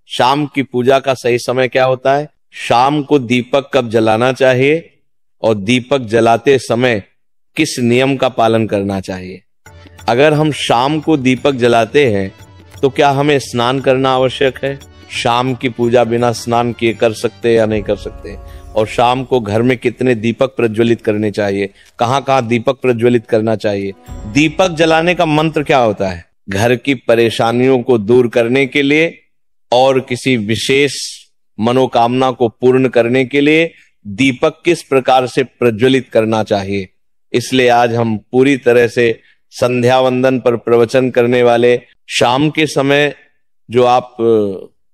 शाम की पूजा का सही समय क्या होता है, शाम को दीपक कब जलाना चाहिए और दीपक जलाते समय किस नियम का पालन करना चाहिए। अगर हम शाम को दीपक जलाते हैं तो क्या हमें स्नान करना आवश्यक है? शाम की पूजा बिना स्नान किए कर सकते या नहीं कर सकते? और शाम को घर में कितने दीपक प्रज्वलित करने चाहिए, कहाँ कहाँ दीपक प्रज्वलित करना चाहिए? दीपक जलाने का मंत्र क्या होता है? घर की परेशानियों को दूर करने के लिए और किसी विशेष मनोकामना को पूर्ण करने के लिए दीपक किस प्रकार से प्रज्वलित करना चाहिए। इसलिए आज हम पूरी तरह से संध्या वंदन पर प्रवचन करने वाले, शाम के समय जो आप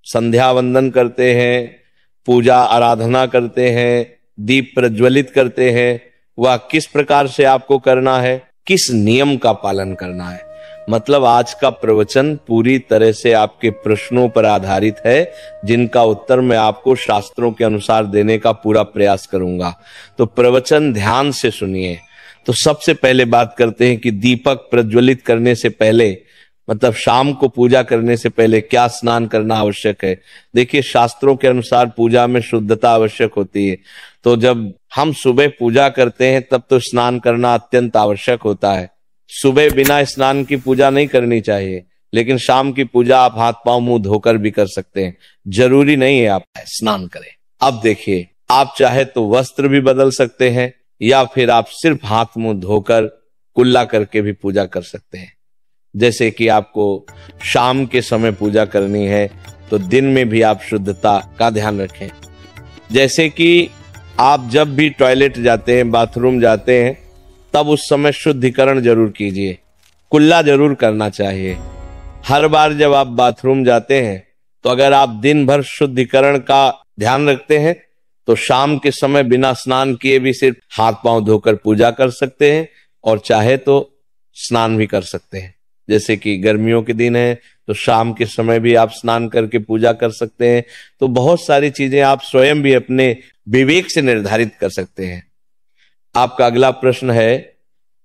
संध्या वंदन करते हैं, पूजा आराधना करते हैं, दीप प्रज्वलित करते हैं, वह किस प्रकार से आपको करना है, किस नियम का पालन करना है। मतलब आज का प्रवचन पूरी तरह से आपके प्रश्नों पर आधारित है, जिनका उत्तर मैं आपको शास्त्रों के अनुसार देने का पूरा प्रयास करूंगा। तो प्रवचन ध्यान से सुनिए। तो सबसे पहले बात करते हैं कि दीपक प्रज्वलित करने से पहले, मतलब शाम को पूजा करने से पहले क्या स्नान करना आवश्यक है। देखिए, शास्त्रों के अनुसार पूजा में शुद्धता आवश्यक होती है। तो जब हम सुबह पूजा करते हैं तब तो स्नान करना अत्यंत आवश्यक होता है। सुबह बिना स्नान की पूजा नहीं करनी चाहिए, लेकिन शाम की पूजा आप हाथ पांव मुंह धोकर भी कर सकते हैं, जरूरी नहीं है आप स्नान करें। अब देखिए, आप चाहे तो वस्त्र भी बदल सकते हैं या फिर आप सिर्फ हाथ मुंह धोकर कुल्ला करके भी पूजा कर सकते हैं। जैसे कि आपको शाम के समय पूजा करनी है तो दिन में भी आप शुद्धता का ध्यान रखें। जैसे कि आप जब भी टॉयलेट जाते हैं, बाथरूम जाते हैं, तब उस समय शुद्धिकरण जरूर कीजिए, कुल्ला जरूर करना चाहिए। हर बार जब आप बाथरूम जाते हैं तो अगर आप दिन भर शुद्धिकरण का ध्यान रखते हैं तो शाम के समय बिना स्नान किए भी सिर्फ हाथ पांव धोकर पूजा कर सकते हैं और चाहे तो स्नान भी कर सकते हैं। जैसे कि गर्मियों के दिन है तो शाम के समय भी आप स्नान करके पूजा कर सकते हैं। तो बहुत सारी चीजें आप स्वयं भी अपने विवेक से निर्धारित कर सकते हैं। आपका अगला प्रश्न है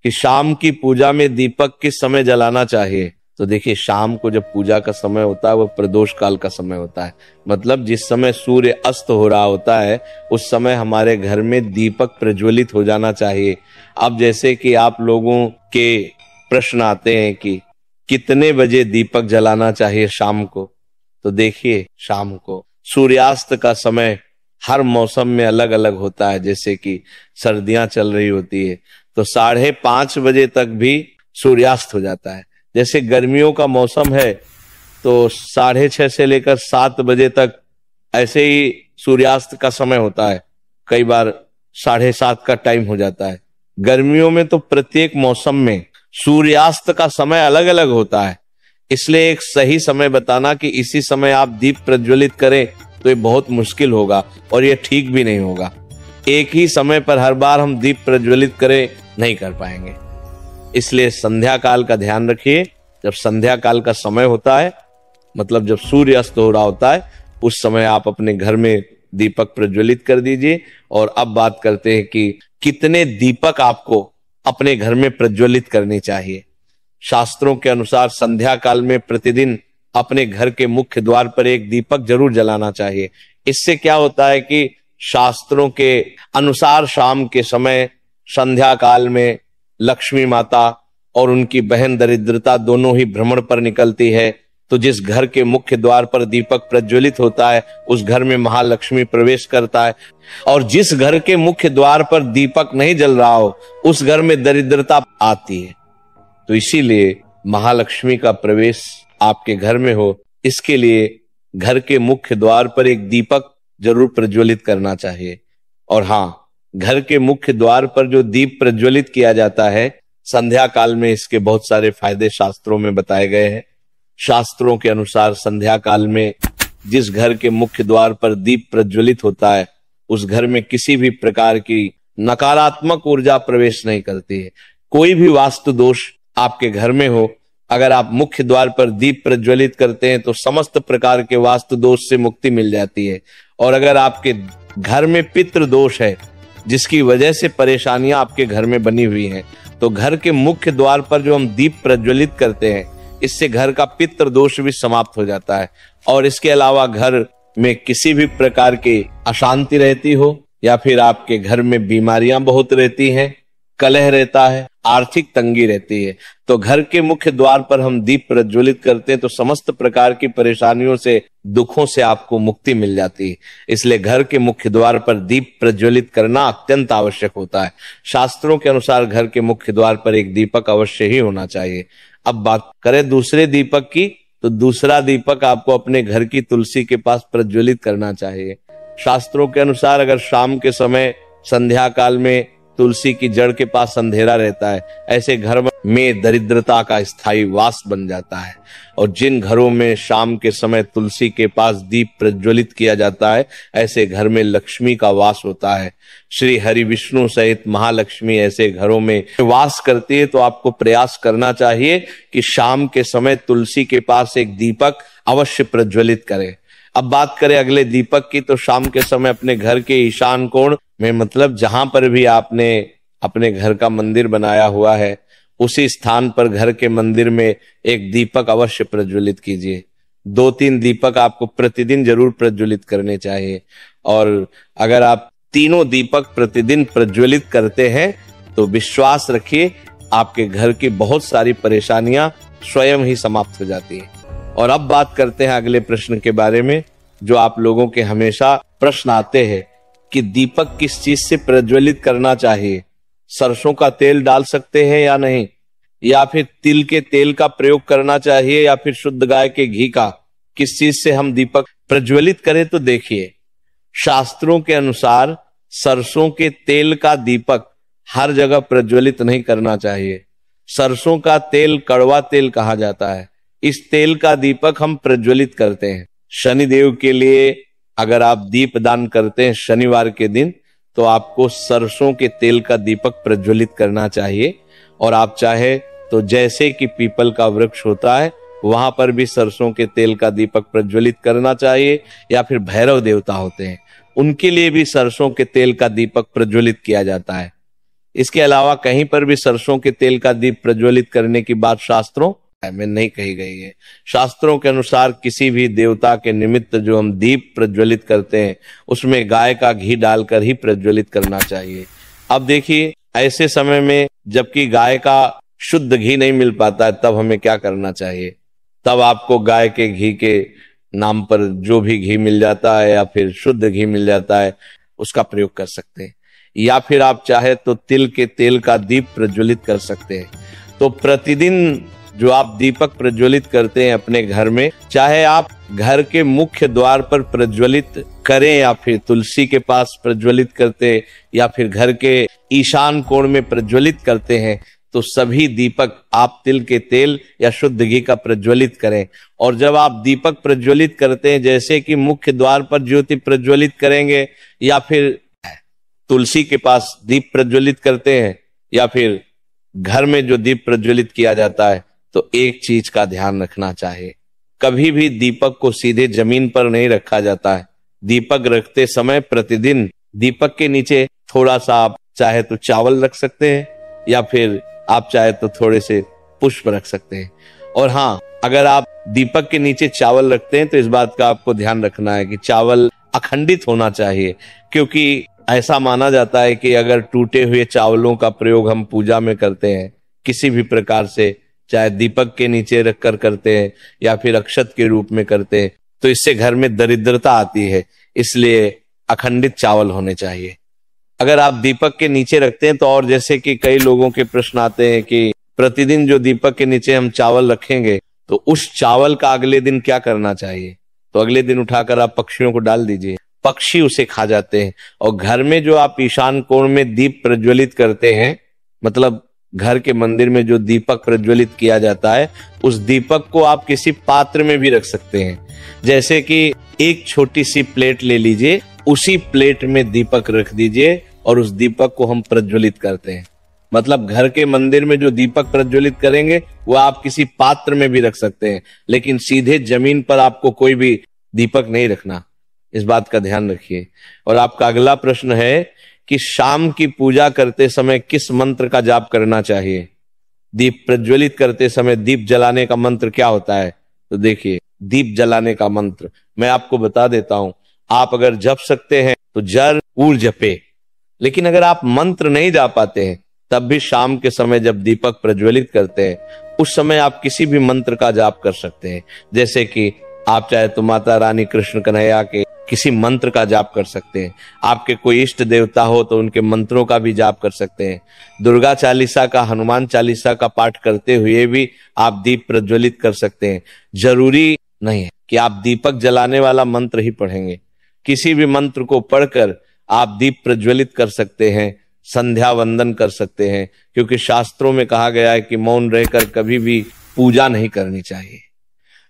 कि शाम की पूजा में दीपक किस समय जलाना चाहिए। तो देखिए, शाम को जब पूजा का समय होता है वह प्रदोष काल का समय होता है, मतलब जिस समय सूर्य अस्त हो रहा होता है उस समय हमारे घर में दीपक प्रज्वलित हो जाना चाहिए। अब जैसे कि आप लोगों के प्रश्न आते हैं कि कितने बजे दीपक जलाना चाहिए शाम को, तो देखिए, शाम को सूर्यास्त का समय हर मौसम में अलग अलग होता है। जैसे कि सर्दियां चल रही होती है तो 5:30 बजे तक भी सूर्यास्त हो जाता है। जैसे गर्मियों का मौसम है तो 6:30 से लेकर 7 बजे तक ऐसे ही सूर्यास्त का समय होता है, कई बार 7:30 का टाइम हो जाता है। गर्मियों में तो प्रत्येक मौसम में सूर्यास्त का समय अलग अलग होता है, इसलिए एक सही समय बताना कि इसी समय आप दीप प्रज्वलित करें तो ये बहुत मुश्किल होगा और ये ठीक भी नहीं होगा। एक ही समय पर हर बार हम दीप प्रज्वलित करें नहीं कर पाएंगे। इसलिए संध्या काल का ध्यान रखिए। जब संध्या काल का समय होता है, मतलब जब सूर्य अस्त हो रहा होता है, उस समय आप अपने घर में दीपक प्रज्वलित कर दीजिए। और अब बात करते हैं कि कितने दीपक आपको अपने घर में प्रज्वलित करनी चाहिए। शास्त्रों के अनुसार संध्या काल में प्रतिदिन अपने घर के मुख्य द्वार पर एक दीपक जरूर जलाना चाहिए। इससे क्या होता है कि शास्त्रों के अनुसार शाम के समय संध्या काल में लक्ष्मी माता और उनकी बहन दरिद्रता दोनों ही भ्रमण पर निकलती है। तो जिस घर के मुख्य द्वार पर दीपक प्रज्वलित होता है उस घर में महालक्ष्मी प्रवेश करता है, और जिस घर के मुख्य द्वार पर दीपक नहीं जल रहा हो उस घर में दरिद्रता आती है। तो इसीलिए महालक्ष्मी का प्रवेश आपके घर में हो, इसके लिए घर के मुख्य द्वार पर एक दीपक जरूर प्रज्वलित करना चाहिए। और हाँ, घर के मुख्य द्वार पर जो दीप प्रज्वलित किया जाता है संध्या काल में, इसके बहुत सारे फायदे शास्त्रों में बताए गए हैं। शास्त्रों के अनुसार संध्या काल में जिस घर के मुख्य द्वार पर दीप प्रज्वलित होता है उस घर में किसी भी प्रकार की नकारात्मक ऊर्जा प्रवेश नहीं करती है। कोई भी वास्तु दोष आपके घर में हो, अगर आप मुख्य द्वार पर दीप प्रज्वलित करते हैं तो समस्त प्रकार के वास्तु दोष से मुक्ति मिल जाती है। और अगर आपके घर में पितृ दोष है जिसकी वजह से परेशानियां आपके घर में बनी हुई हैं, तो घर के मुख्य द्वार पर जो हम दीप प्रज्वलित करते हैं इससे घर का पितृ दोष भी समाप्त हो जाता है। और इसके अलावा घर में किसी भी प्रकार की अशांति रहती हो या फिर आपके घर में बीमारियां बहुत रहती हैं, कलह रहता है, आर्थिक तंगी रहती है, तो घर के मुख्य द्वार पर हम दीप प्रज्वलित करते हैं तो समस्त प्रकार की परेशानियों से, दुखों से आपको मुक्ति मिल जाती है। इसलिए घर के मुख्य द्वार पर दीप प्रज्वलित करना अत्यंत आवश्यक होता है। शास्त्रों के अनुसार घर के मुख्य द्वार पर एक दीपक अवश्य ही होना चाहिए। अब बात करें दूसरे दीपक की, तो दूसरा दीपक आपको अपने घर की तुलसी के पास प्रज्वलित करना चाहिए। शास्त्रों के अनुसार अगर शाम के समय संध्या काल में तुलसी की जड़ के पास अंधेरा रहता है, ऐसे घर में दरिद्रता का स्थायी वास बन जाता है। और जिन घरों में शाम के समय तुलसी के पास दीप प्रज्वलित किया जाता है, ऐसे घर में लक्ष्मी का वास होता है। श्री हरि विष्णु सहित महालक्ष्मी ऐसे घरों में वास करती है। तो आपको प्रयास करना चाहिए कि शाम के समय तुलसी के पास एक दीपक अवश्य प्रज्वलित करें। अब बात करें अगले दीपक की, तो शाम के समय अपने घर के ईशान कोण में, मतलब जहां पर भी आपने अपने घर का मंदिर बनाया हुआ है, उसी स्थान पर घर के मंदिर में एक दीपक अवश्य प्रज्वलित कीजिए। 2-3 दीपक आपको प्रतिदिन जरूर प्रज्वलित करने चाहिए। और अगर आप तीनों दीपक प्रतिदिन प्रज्वलित करते हैं तो विश्वास रखिए आपके घर की बहुत सारी परेशानियां स्वयं ही समाप्त हो जाती हैं। और अब बात करते हैं अगले प्रश्न के बारे में, जो आप लोगों के हमेशा प्रश्न आते हैं कि दीपक किस चीज से प्रज्वलित करना चाहिए। सरसों का तेल डाल सकते हैं या नहीं, या फिर तिल के तेल का प्रयोग करना चाहिए, या फिर शुद्ध गाय के घी का, किस चीज से हम दीपक प्रज्वलित करें। तो देखिए, शास्त्रों के अनुसार सरसों के तेल का दीपक हर जगह प्रज्वलित नहीं करना चाहिए। सरसों का तेल कड़वा तेल कहा जाता है। इस तेल का दीपक हम प्रज्वलित करते हैं शनिदेव के लिए। अगर आप दीप दान करते हैं शनिवार के दिन, तो आपको सरसों के तेल का दीपक प्रज्वलित करना चाहिए। और आप चाहे तो जैसे कि पीपल का वृक्ष होता है, वहां पर भी सरसों के तेल का दीपक प्रज्वलित करना चाहिए। या फिर भैरव देवता होते हैं, उनके लिए भी सरसों के तेल का दीपक प्रज्वलित किया जाता है। इसके अलावा कहीं पर भी सरसों के तेल का दीप प्रज्वलित करने की बात शास्त्रों में नहीं कही गई है। शास्त्रों के अनुसार किसी भी देवता के निमित्त जो हम दीप प्रज्वलित करते हैं, उसमें गाय का घी डालकर ही प्रज्वलित करना चाहिए। अब देखिए, ऐसे समय में जबकि गाय का शुद्ध घी नहीं मिल पाता है, तब हमें क्या करना चाहिए। तब आपको गाय के घी के नाम पर जो भी घी मिल जाता है या फिर शुद्ध घी मिल जाता है, उसका प्रयोग कर सकते हैं। या फिर आप चाहे तो तिल के तेल का दीप प्रज्वलित कर सकते हैं। तो प्रतिदिन जो आप दीपक प्रज्वलित करते हैं अपने घर में, चाहे आप घर के मुख्य द्वार पर प्रज्वलित करें या फिर तुलसी के पास प्रज्वलित करते या फिर घर के ईशान कोण में प्रज्वलित करते हैं, तो सभी दीपक आप तिल के तेल या शुद्ध घी का प्रज्वलित करें। और जब आप दीपक प्रज्वलित करते हैं, जैसे कि मुख्य द्वार पर ज्योति प्रज्वलित करेंगे या फिर तुलसी के पास दीप प्रज्वलित करते हैं या फिर घर में जो दीप प्रज्वलित किया जाता है, तो एक चीज का ध्यान रखना चाहिए, कभी भी दीपक को सीधे जमीन पर नहीं रखा जाता है। दीपक रखते समय प्रतिदिन दीपक के नीचे थोड़ा सा आप चाहे तो चावल रख सकते हैं या फिर आप चाहे तो थोड़े से पुष्प रख सकते हैं। और हाँ, अगर आप दीपक के नीचे चावल रखते हैं तो इस बात का आपको ध्यान रखना है कि चावल अखंडित होना चाहिए, क्योंकि ऐसा माना जाता है कि अगर टूटे हुए चावलों का प्रयोग हम पूजा में करते हैं किसी भी प्रकार से, चाहे दीपक के नीचे रखकर करते हैं या फिर अक्षत के रूप में करते हैं, तो इससे घर में दरिद्रता आती है। इसलिए अखंडित चावल होने चाहिए। अगर आप दीपक के नीचे रखते हैं तो, और जैसे कि कई लोगों के प्रश्न आते हैं कि प्रतिदिन जो दीपक के नीचे हम चावल रखेंगे, तो उस चावल का अगले दिन क्या करना चाहिए। तो अगले दिन उठाकर आप पक्षियों को डाल दीजिए, पक्षी उसे खा जाते हैं। और घर में जो आप ईशान कोण में दीप प्रज्वलित करते हैं, मतलब घर के मंदिर में जो दीपक प्रज्वलित किया जाता है, उस दीपक को आप किसी पात्र में भी रख सकते हैं। जैसे कि एक छोटी सी प्लेट ले लीजिए, उसी प्लेट में दीपक रख दीजिए और उस दीपक को हम प्रज्वलित करते हैं। मतलब घर के मंदिर में जो दीपक प्रज्वलित करेंगे वो आप किसी पात्र में भी रख सकते हैं, लेकिन सीधे जमीन पर आपको कोई भी दीपक नहीं रखना, इस बात का ध्यान रखिए। और आपका अगला प्रश्न है कि शाम की पूजा करते समय किस मंत्र का जाप करना चाहिए। दीप प्रज्वलित करते समय दीप जलाने का मंत्र क्या होता है? तो देखिए, दीप जलाने का मंत्र मैं आपको बता देता हूं। आप अगर जप सकते हैं तो जरूर जपे, लेकिन अगर आप मंत्र नहीं जा पाते हैं तब भी शाम के समय जब दीपक प्रज्वलित करते हैं उस समय आप किसी भी मंत्र का जाप कर सकते हैं। जैसे कि आप चाहे तो माता रानी कृष्ण कन्हैया के किसी मंत्र का जाप कर सकते हैं, आपके कोई इष्ट देवता हो तो उनके मंत्रों का भी जाप कर सकते हैं, दुर्गा चालीसा का, हनुमान चालीसा का पाठ करते हुए भी आप दीप प्रज्वलित कर सकते हैं। जरूरी नहीं है कि आप दीपक जलाने वाला मंत्र ही पढ़ेंगे, किसी भी मंत्र को पढ़कर आप दीप प्रज्वलित कर सकते हैं, संध्या वंदन कर सकते हैं, क्योंकि शास्त्रों में कहा गया है कि मौन रहकर कभी भी पूजा नहीं करनी चाहिए।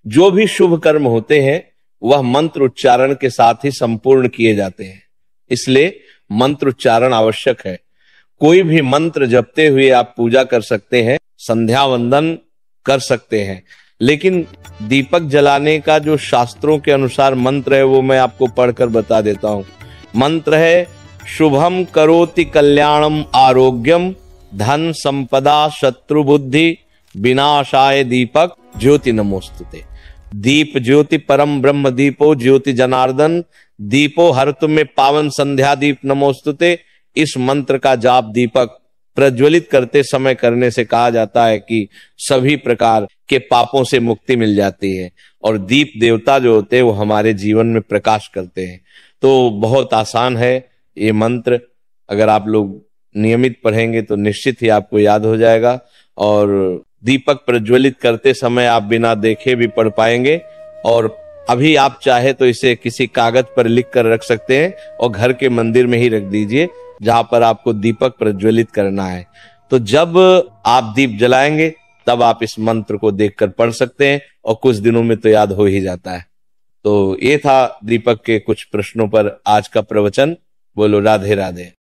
जो भी शुभ कर्म होते हैं वह मंत्र उच्चारण के साथ ही संपूर्ण किए जाते हैं, इसलिए मंत्र उच्चारण आवश्यक है। कोई भी मंत्र जपते हुए आप पूजा कर सकते हैं, संध्या वंदन कर सकते हैं, लेकिन दीपक जलाने का जो शास्त्रों के अनुसार मंत्र है वो मैं आपको पढ़कर बता देता हूं। मंत्र है शुभम करोति कल्याणम आरोग्यम धन संपदा शत्रु बुद्धि विनाशाय दीपक ज्योति नमोस्तुते। दीप ज्योति परम ब्रह्म दीपो ज्योति जनार्दन दीपो हर्तु में पावन संध्या दीप नमोस्तुते। इस मंत्र का जाप दीपक प्रज्वलित करते समय करने से कहा जाता है कि सभी प्रकार के पापों से मुक्ति मिल जाती है और दीप देवता जो होते हैं वो हमारे जीवन में प्रकाश करते हैं। तो बहुत आसान है ये मंत्र, अगर आप लोग नियमित पढ़ेंगे तो निश्चित ही आपको याद हो जाएगा और दीपक प्रज्वलित करते समय आप बिना देखे भी पढ़ पाएंगे। और अभी आप चाहे तो इसे किसी कागज पर लिख कर रख सकते हैं और घर के मंदिर में ही रख दीजिए जहां पर आपको दीपक प्रज्वलित करना है। तो जब आप दीप जलाएंगे तब आप इस मंत्र को देखकर पढ़ सकते हैं और कुछ दिनों में तो याद हो ही जाता है। तो ये था दीपक के कुछ प्रश्नों पर आज का प्रवचन। बोलो राधे राधे।